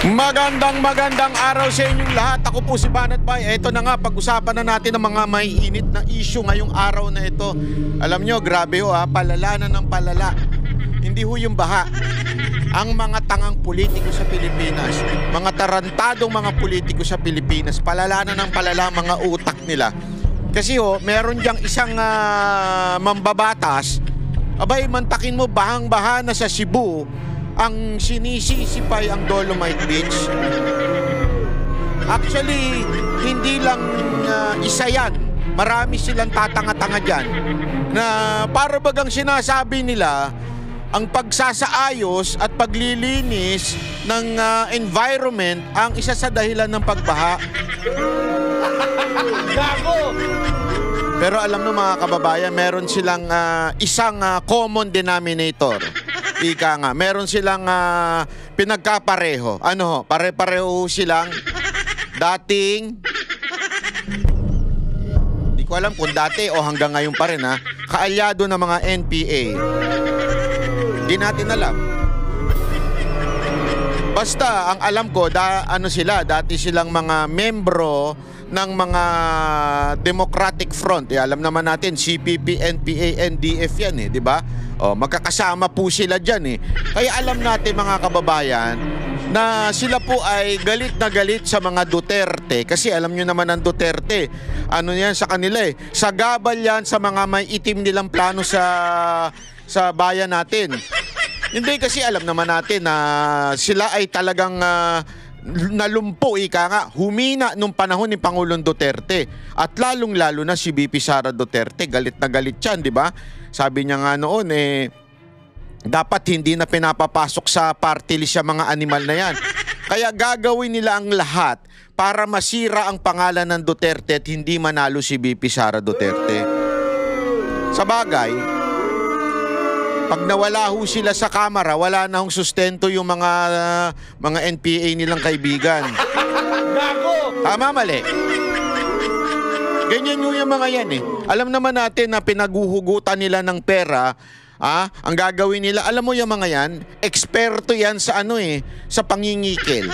Magandang araw sa inyong lahat. Ako po si Banat Bay. Ito na nga, pag-usapan na natin ang mga maiinit na issue ngayong araw na ito. Alam nyo, grabe ho ha, palala na ng palala. Hindi ho yung baha. Ang mga tangang politiko sa Pilipinas, mga tarantadong mga politiko sa Pilipinas, palala na ng palala mga utak nila. Kasi ho, meron diyang isang mambabatas. Abay, mantakin mo, bahang-baha na sa Cebu ang sinisisipay ang Dolomite Beach. Actually, hindi lang isa yan. Marami silang tatanga-tanga dyan na para bagang sinasabi nila ang pagsasaayos at paglilinis ng environment ang isa sa dahilan ng pagbaha. Gago! Pero alam mo mga kababayan, meron silang isang common denominator. Ika nga, meron silang pinagkapareho. Ano ho? Pare-pareho silang dating, di ko alam kung dati o hanggang ngayon pa rin ha, kaalyado ng mga NPA. Di natin alam. Basta ang alam ko, dati silang mga membro ng mga Democratic Front. Alam naman natin, CPP, NPA, NDF yan di ba? Magkakasama po sila dyan Kaya alam natin mga kababayan na sila po ay galit na galit sa mga Duterte. Kasi alam nyo naman ang Duterte, ano yan sa kanila sagabal yan sa mga may itim nilang plano sa bayan natin. Hindi, kasi alam naman natin na sila ay talagang nalumpo, humina nung panahon ni Pangulong Duterte. At lalong-lalo na si VP Sara Duterte, galit na galit yan, di ba? Sabi niya nga noon, dapat hindi na pinapapasok sa party list yung mga animal na yan. Kaya gagawin nila ang lahat para masira ang pangalan ng Duterte at hindi manalo si VP Sara Duterte. Sa bagay, pag nawala ho sila sa kamera, wala na hong sustento yung mga NPA nilang kaibigan. Tama, mali? Ganyan yung mga yan Alam naman natin na pinaguhugutan nila ng pera. Ang gagawin nila, alam mo yung mga yan, eksperto yan sa sa pangingikil.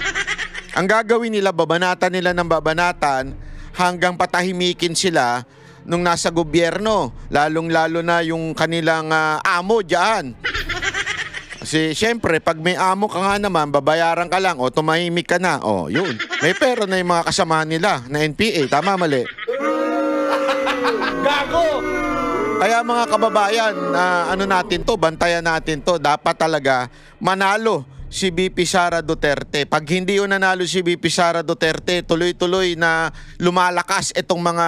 Ang gagawin nila, babanatan nila ng babanatan hanggang patahimikin sila nung nasa gobyerno, lalong-lalo na yung kanilang amo dyan. Kasi syempre, pag may amo ka nga naman, babayaran ka lang, tumahimik ka na. Yun. May pera na yung mga kasamahan nila na NPA. Tama, mali? Gago! Kaya mga kababayan, natin to, bantayan natin to. Dapat talaga manalo si VP Sara Duterte. Pag hindi yun nanalo si VP Sara Duterte, tuloy-tuloy na lumalakas itong mga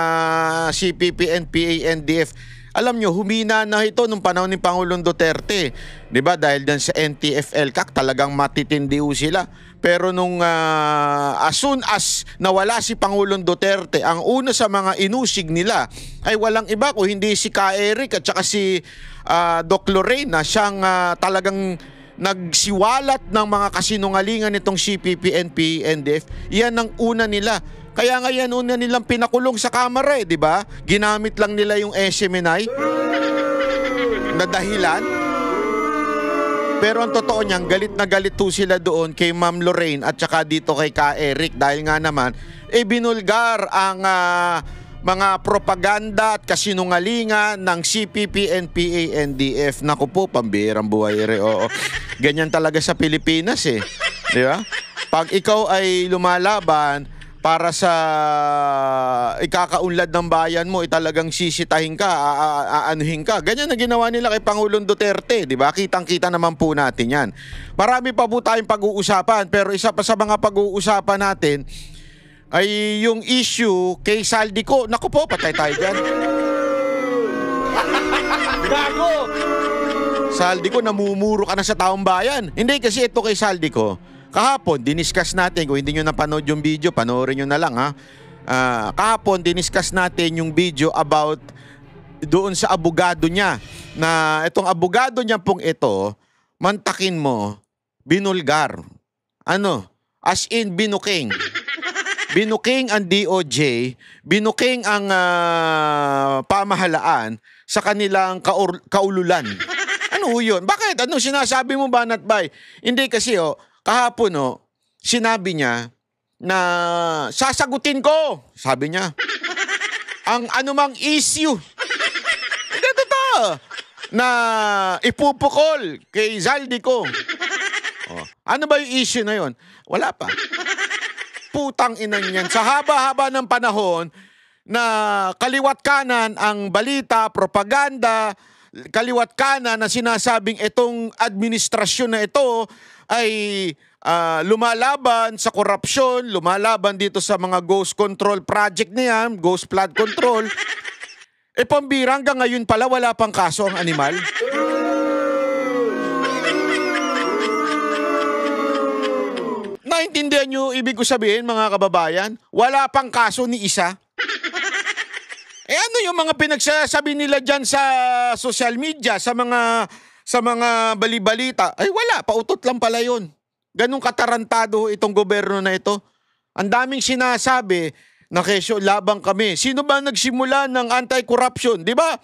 CPP, NPA, NDF. Alam nyo, humina na ito nung panahon ni Pangulong Duterte. Diba? Dahil dyan sa NTF-ELCAC, talagang matitindi sila. Pero nung as soon as nawala si Pangulong Duterte, ang una sa mga inusig nila ay walang iba kung hindi si Ka Eric at saka si Doc Lorraine na siyang talagang nagsiwalat ng mga kasinungalingan nitong CPP, NPA, NDF. Yan ang una nila. Kaya nga yan una nilang pinakulong sa kamera di ba? Ginamit lang nila yung SMNI na dahilan. Pero ang totoo niyan, galit na galit sila doon kay Ma'am Lorraine at saka dito kay Ka Eric dahil nga naman, binulgar ang mga propaganda at kasinungalingan ng CPP, NPA, NDF. Naku po, pambihirang buhay Ganyan talaga sa Pilipinas di ba? Pag ikaw ay lumalaban para sa ikakaunlad ng bayan mo, talagang sisitahin ka, aanuhin ka. Ganyan na ginawa nila kay Pangulong Duterte, di ba? Kitang-kita naman po natin yan. Marami pa po tayong pag-uusapan, pero isa pa sa mga pag-uusapan natin ay yung issue kay Saldico. Naku po, patay tayo dyan. Gago! Saldico, namumuro ka na sa taong bayan. Hindi, kasi ito kay Saldico. Kahapon, diniscuss natin, kung hindi nyo napanood yung video, panoorin nyo na lang kahapon, diniscuss natin yung video about doon sa abogado niya. Na itong abogado niya pong ito, mantakin mo, binulgar. As in, binuking. Binuking ang DOJ, binuking ang pamahalaan sa kanilang kaululan. Ano yun? Bakit? Ano sinasabi mo, Banat Bay? Hindi kasi kahapon sinabi niya na sasagutin ko, sabi niya, ang anumang issue. Hindi totoo. Na ipupukol kay Zaldico. Oh, ano ba yung issue na yon? Wala pa. Putang ina niyan. Sa haba-haba ng panahon na kaliwat kanan ang balita, propaganda, kaliwat kanan na sinasabing itong administrasyon na ito ay lumalaban sa korupsyon, lumalaban dito sa mga ghost control project niya, ghost flood control. Pambira, hanggang ngayon pala wala pang kaso ang animal. Naintindihan nyo ibig ko sabihin, mga kababayan? Wala pang kaso ni isa. Ano yung mga pinagsasabi nila dyan sa social media, sa mga balibalita? Ay wala, pautot lang pala yun. Ganong katarantado itong gobyerno na ito. Ang daming sinasabi na kesyo, labang kami. Sino ba nagsimula ng anti-corruption? Di ba?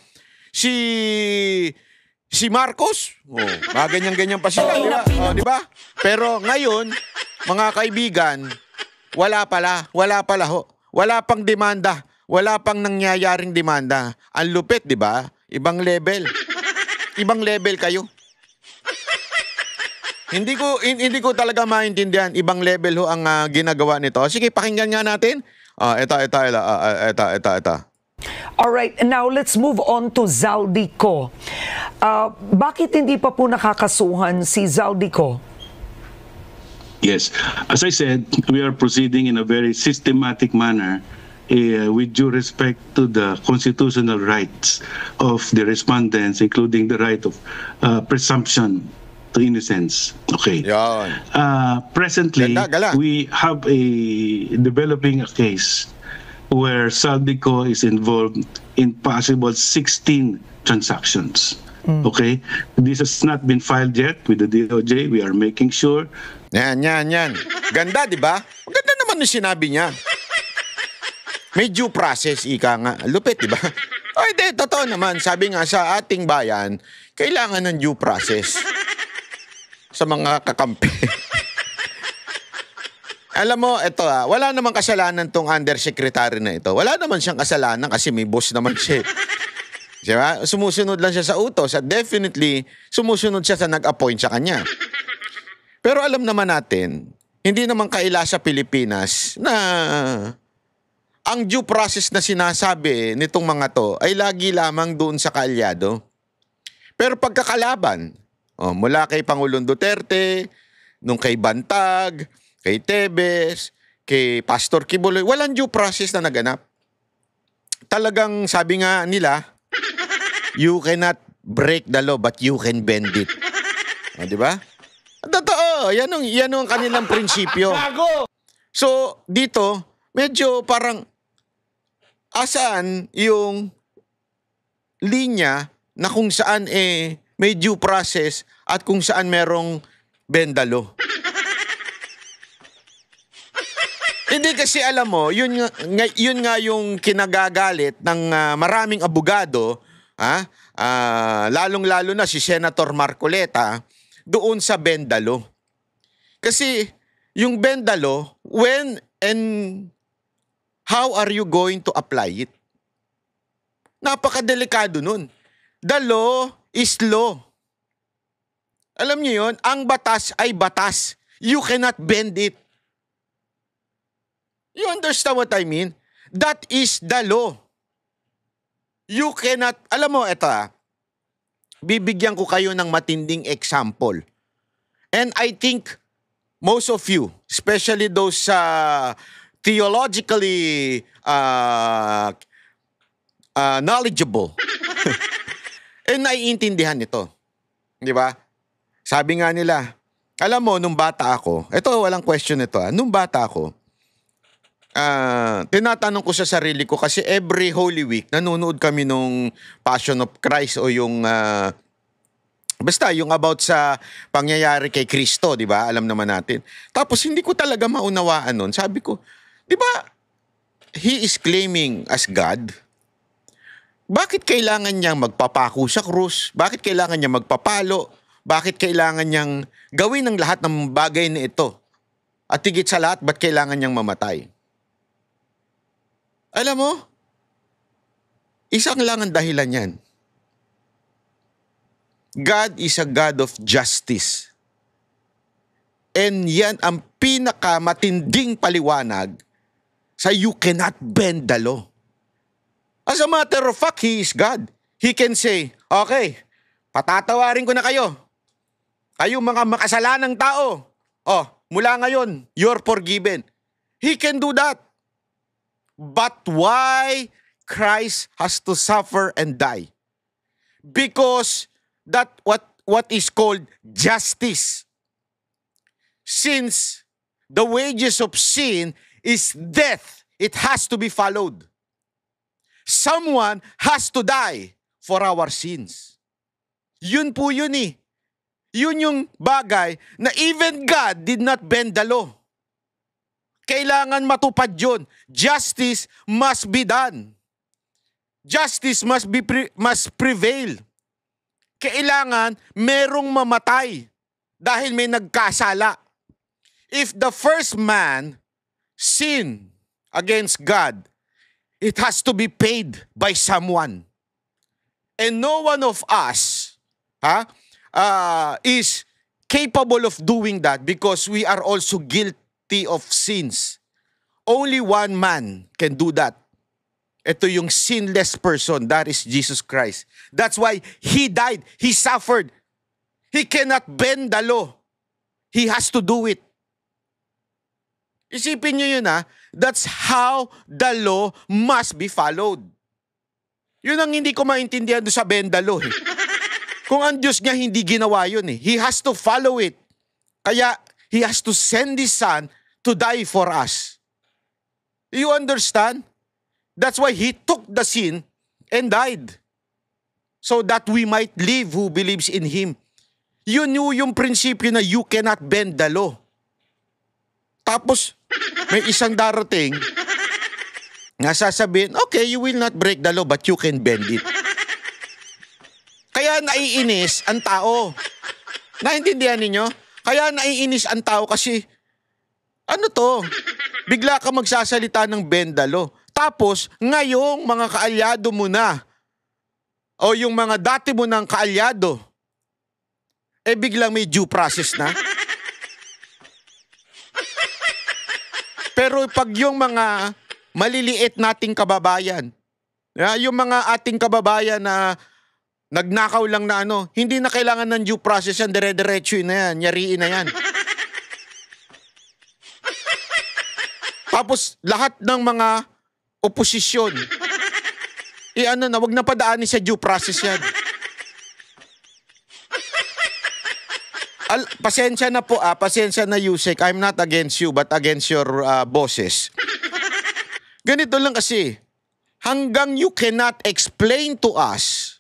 Si Marcos? Ganyan-ganyan pa sila. Di ba? Pero ngayon, mga kaibigan, wala pala ho. Wala pang demanda. Wala pang nangyayaring demanda. Ang lupit, di ba? Ibang level. Ibang level kayo. Hindi ko talaga maintindihan. Ibang level ho ang ginagawa nito. Sige, pakinggan nga natin. Ito. Alright, now let's move on to Zaldico. Bakit hindi pa po nakakasuhan si Zaldico? Yes. As I said, we are proceeding in a very systematic manner with due respect to the constitutional rights of the respondents, including the right of presumption to innocence. Okay. Presently, Gala. we have developing a case where Zaldico is involved in possible 16 transactions. Okay? This has not been filed yet with the DOJ. We are making sure. Yan. Ganda, di ba? Ganda naman yung sinabi niya. May due process, ika nga. Lupit, di ba? Ay, di, totoo naman. Sabi nga sa ating bayan, kailangan ng due process sa mga kakampi. Alam mo, ito wala namang kasalanan tong undersecretary na ito. Wala naman siyang kasalanan kasi may boss naman siya. Diba? Sumusunod lang siya sa utos at definitely sumusunod siya sa nag-appoint sa kanya. Pero alam naman natin, hindi naman kaila sa Pilipinas na ang due process na sinasabi nitong mga to ay lagi lamang doon sa kaalyado. Pero pagkakalaban, mula kay Pangulong Duterte, nung kay Bantag, kay Tebes, kay Pastor Kibuloy, walang due process na naganap. Talagang sabi nga nila, you cannot break the law but you can bend it. Di ba? Totoo, yan ang kanilang prinsipyo. So, dito, medyo parang asaan yung linya na kung saan may due process at kung saan merong bendalo. Hindi kasi alam mo, yun nga yung kinagagalit ng maraming abogado, lalong-lalo na si Senator Marcoleta, doon sa bendalo. Kasi yung bendalo, when and how are you going to apply it? Napakadelikado nun. The law is law. Alam niyo yun, ang batas ay batas. You cannot bend it. You understand what I mean? That is the law. You cannot, alam mo, eto bibigyan ko kayo ng matinding example. And I think most of you, especially those theologically knowledgeable, naiintindihan ito. Di ba? Sabi nga nila, alam mo, nung bata ako, ito walang question ito nung bata ako, tinatanong ko sa sarili ko kasi every Holy Week nanonood kami nung Passion of Christ o yung basta yung about sa pangyayari kay Kristo, di ba? Alam naman natin. Tapos hindi ko talaga maunawaan nun. Sabi ko, di ba he is claiming as God? Bakit kailangan niyang magpapako sa krus? Bakit kailangan niyang magpapalo? Bakit kailangan niyang gawin ang lahat ng bagay na ito? At higit sa lahat, ba't kailangan niyang mamatay? Alam mo, isang lang ang dahilan yan. God is a God of justice. And yan ang pinakamatinding paliwanag sa you cannot bend the law. As a matter of fact, He is God. He can say, okay, patatawarin ko na kayo. Kayong mga makasalanang tao. Oh, mula ngayon, you're forgiven. He can do that. But why Christ has to suffer and die? Because that what is called justice. Since the wages of sin is death, it has to be followed. Someone has to die for our sins. Yun po yun eh. Yun yung bagay na even God did not bend the law. Kailangan matupad yun. Justice must be done. Justice must prevail. Kailangan merong mamatay dahil may nagkasala. If the first man sinned against God, it has to be paid by someone. And no one of us is capable of doing that because we are also guilty of sins. Only one man can do that. Ito yung sinless person, that is Jesus Christ. That's why He died, He suffered. He cannot bend the law. He has to do it. Isipin nyo yun that's how the law must be followed. Yun ang hindi ko maintindihan doon sa bend the law eh. Kung ang Diyos niya hindi ginawa yun eh. He has to follow it. Kaya He has to send His Son to die for us. You understand? That's why He took the sin and died. So that we might live who believes in Him. Yun yung prinsipyo na you cannot bend the law. Tapos, may isang darating na sasabihin, okay, you will not break the law but you can bend it. Kaya naiinis ang tao. Naintindihan ninyo? Kaya naiinis ang tao kasi, ano to? Bigla ka magsasalita ng bend the law. Tapos, ngayong mga kaalyado mo na, o yung mga dati mo ng kaalyado, biglang may due process na. Pero pag yung mga maliliit nating kababayan, yung mga ating kababayan na nagnakaw lang na hindi na kailangan ng due process yan, dire-diretso na yan, yariin na yan. Tapos lahat ng mga oposisyon, wag na padaanin sa due process yan. Pasensya na po pasensya na Yusek, I'm not against you but against your bosses. Ganito lang kasi, hanggang you cannot explain to us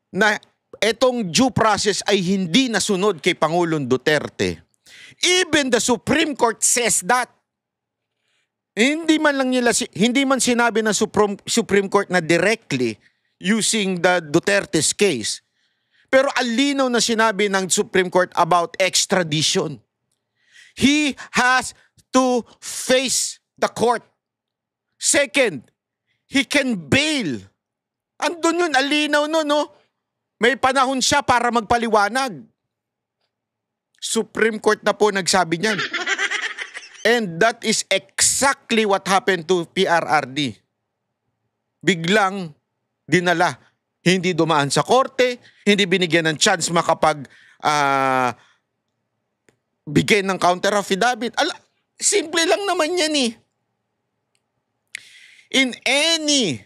na etong due process ay hindi nasunod kay Pangulong Duterte. Even the Supreme Court says that. Hindi man sinabi ng Supreme Court na directly using the Duterte's case. Pero alinaw na sinabi ng Supreme Court about extradition. He has to face the court. Second, he can bail. Andun yun, alinaw nun, no? May panahon siya para magpaliwanag. Supreme Court na po nagsabi niyan. And that is exactly what happened to PRRD. Biglang dinala. Hindi dumaan sa korte, hindi binigyan ng chance bigay ng counter affidavit. Simple lang naman yan eh. In any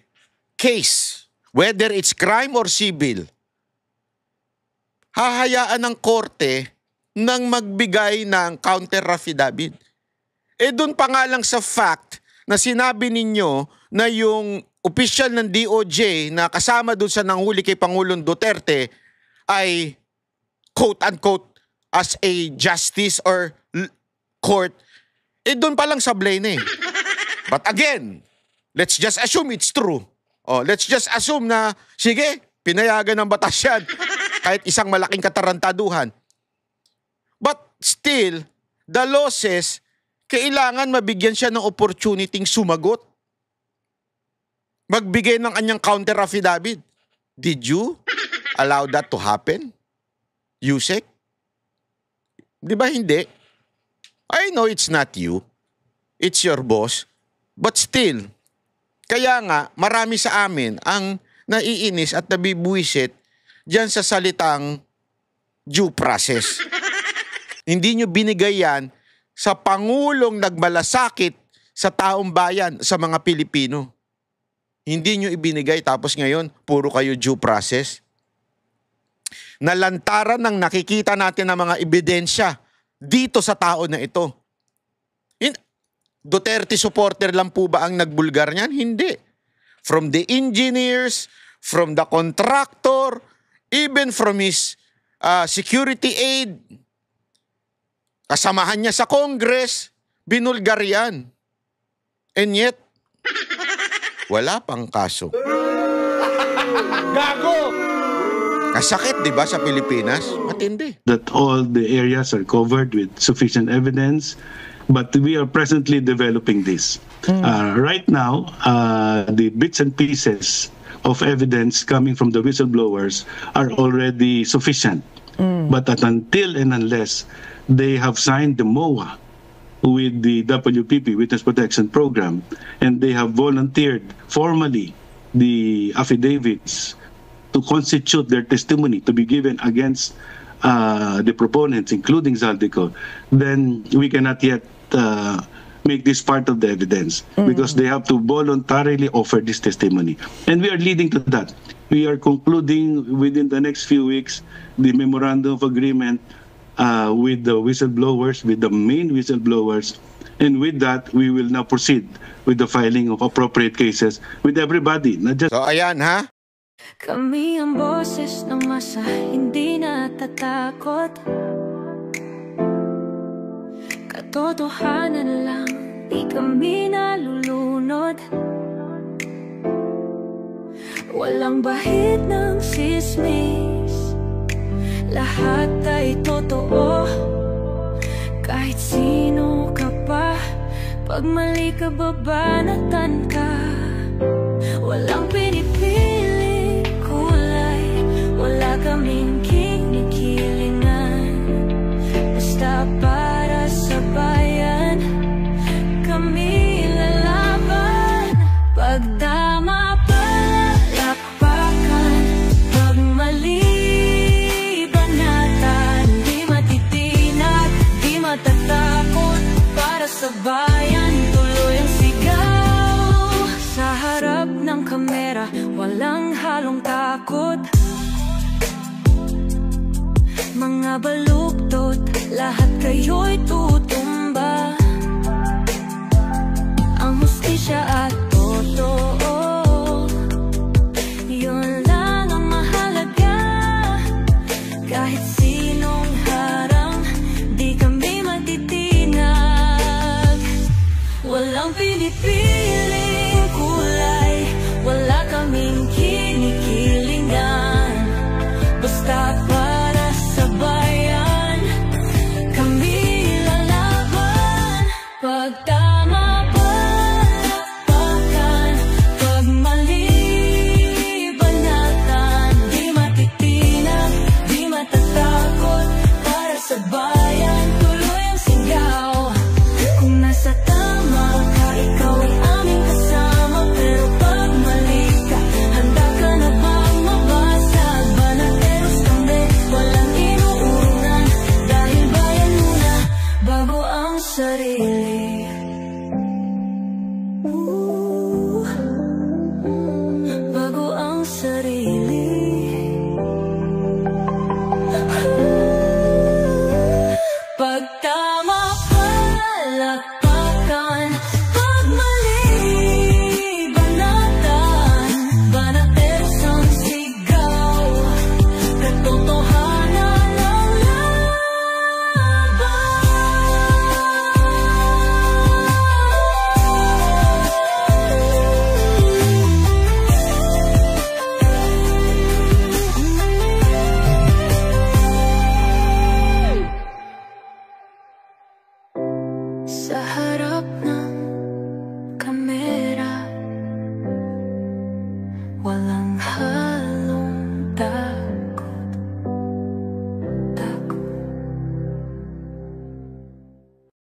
case, whether it's crime or civil, hahayaan ng korte nang magbigay ng counter affidavit. Doon pa nga lang sa fact na sinabi ninyo na yung opisyal ng DOJ na kasama doon sa nanghuli kay Pangulong Duterte ay quote-unquote as a justice or court, doon pa lang sablay na eh. But again, let's just assume it's true. Let's just assume na, sige, pinayagan ng batas yan kahit isang malaking katarantaduhan. But still, the law says, kailangan mabigyan siya ng opportunity sumagot. Magbigay ng anyang counter affidavit. Did you allow that to happen? Yusek? Di ba hindi? I know it's not you. It's your boss. But still, kaya nga marami sa amin ang naiinis at nabibuwisit diyan sa salitang due process. Hindi nyo binigay yan sa Pangulong nagmalasakit sa taong bayan, sa mga Pilipino. Hindi nyo ibinigay tapos ngayon, puro kayo due process. Nalantaran ng nakikita natin ng mga ebidensya dito sa tao na ito. Duterte supporter lang po ba ang nagbulgar niyan? Hindi. From the engineers, from the contractor, even from his security aide, kasamahan niya sa Congress, binulgar yan. And yet, wala pang kaso. Gago! Kasakit, di ba, sa Pilipinas? Matindi. That all the areas are covered with sufficient evidence, but we are presently developing this. Right now, the bits and pieces of evidence coming from the whistleblowers are already sufficient. But until and unless they have signed the MOA with the WPP, Witness Protection Program, and they have volunteered formally the affidavits to constitute their testimony to be given against the proponents, including Zaldico, then we cannot yet make this part of the evidence because they have to voluntarily offer this testimony. And we are leading to that. We are concluding within the next few weeks the memorandum of agreement with the whistleblowers, with the main whistleblowers, and with that, we will now proceed with the filing of appropriate cases with everybody, not just... So ayan ha, Kami ang boses ng masa, hindi natatakot. Katotohanan lang, di kami nalulunod. Walang bahid ng sismis, lahat ay totoo. Kahit sino ka pa, pag mali ka babanatan ka. Walang pinipili kulay, wala kaming kinikilingan. Basta para sa bayan, kami lalaban. Pag tama palakpakan, pag mali banatan. Di matitinag, di matatakot, para sa bayan tuloy ang sigaw. Sa harap ng kamera, walang halong takot. Mga baluktot, lahat kayo'y tutumba. Ang hustisya at totoo, yun lang ang mahalaga. Kahit sinong harang, di kami matitinag. Walang pinipiling kulay, wala kaming kinikilingan. Basta para sa bayan, kami lalaban. Pag tama palakpakan, pag mali banatan. Di matitinag, di matatakot, para sa bayan tuloy ang sigaw. Kung nasa tama ka, ikaw ay aming kasama. Pero pag mali ka, handa ka na bang mabasag? Banateros kami, walang inuunan. Dahil bayan muna, bago ang sarili. Bago ang sarili. Pag tama palakpakan, pag mali banatan. Banateros ang sigaw, katotohanan ang laban. Sa harap ng